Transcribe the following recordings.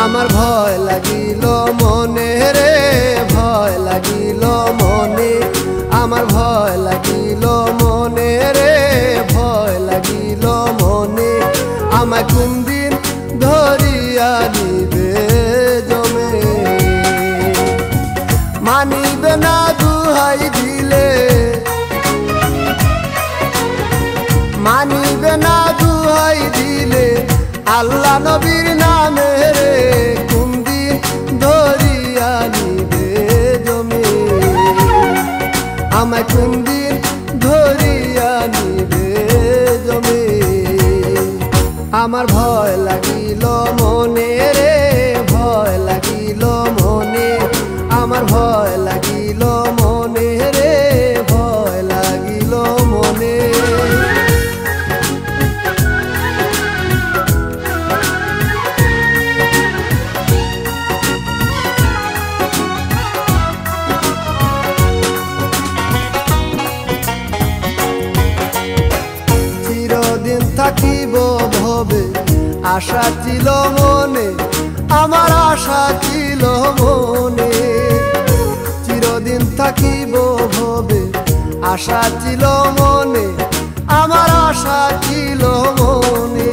আমার ভয় লাগিল মনে রে, ভয় লাগিল মনে, আমার ভয় লাগিল মনে রে, ভয় লাগিল মনে। আমায় কোন দিন ধরিয়া নিবে জমে, মানিবে না দুহাই দিলে, মানিবে না দুহাই দিলে আল্লাহ নবীর নামে রে, কোন দিন ধরিয়া নিবে জমে, আমায় কোন দিন ধরিয়া নিবে জমে। আমার ভয় লাগিল মনে রে, ভয় লাগিল মনে, আমার ভয় লাগিল মনে রে, ভয় লাগিল মনে। চিরদিন থাকিব ভবে আশা ছিল মনে, আমার আশা ছিল মনে, চিরদিন থাকিব ভবে আশা ছিল মনে, আমার আশা ছিল মনে।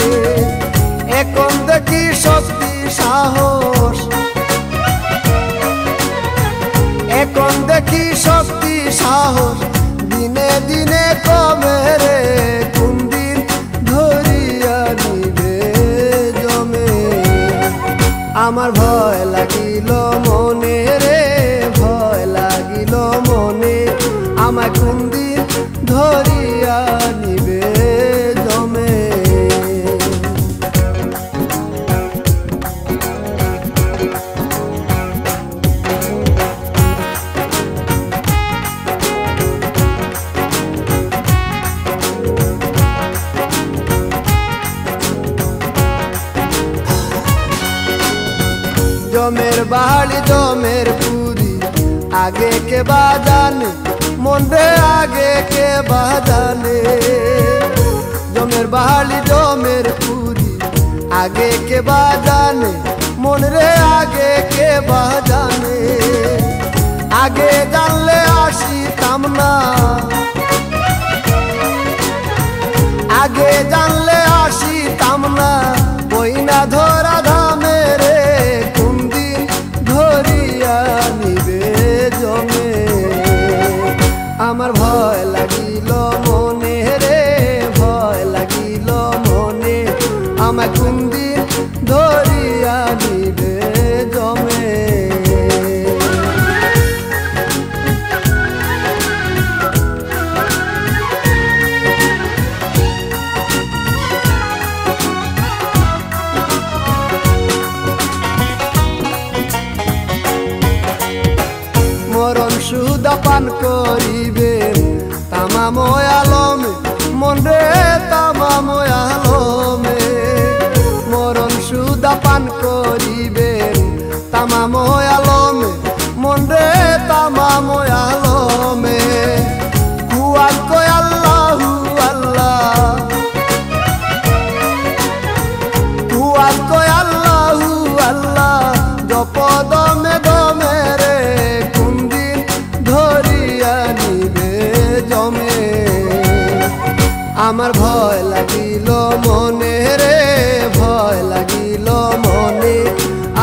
এখন দেখি শক্তি সাহস, এখন দেখি শক্তি সাহস দিনে দিনে কমে রে, কোন দিন ধরিয়া নিবে জমে। আমার ভয় লাগিল মনে রে, ভয় লাগিল মনে, আমায় কোন দিন ধরিয়া নিবে জমে। জমের বাড়ি জমের পুরি আগে কে বাজানে, মন রে আগে কে বাজানে। জমের বাড়ি জমের পুরি আগে কে বাজানে, মন রে আগে কে বাজানে। আগে জানলে আসিতাম না, আগে জানলে আসিতাম না, ওই না ধরা ধামে রে, কোন দিন ধরিয়া নিবে জমে। আমার ভয় লাগিল মনে রে, ভয় লাগিল মনে, আমায় কোন দিন ধরিয়া নিবে জমে। মরণ সুদা পান করিবেন তামাম আলমে, মন রে তামাম আলমে। মরণ সুদা পান করিবেন তামাম আলমে, মন রে তামাম আলমে। হুয়াল কয় আল্লাহু আল্লাহ, হুয়াল কয় আল্লাহু আল্লাহ, জপ দমে দমে রে, কোন দিন ধরিয়া নিবে জমে। আমার ভয় লাগিল মনে রে, ভয় লাগিল মনে,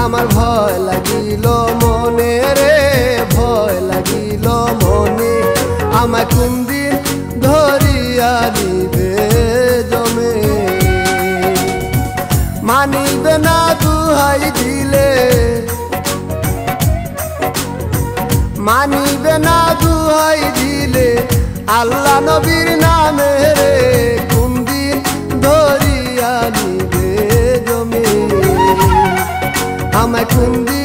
আমার ভয় লাগিল মনে রে, ভয় লাগিল মনে, আমায় কোন দিন ধরিয়া নিবে জমে। মানিবে না দুহাই দিলে, মানিবে না দুহাই দিলে আল্লাহ নবীর নামে রে, কোন দিন ধরিয়া নিবে জমে, আমায় কোন দিন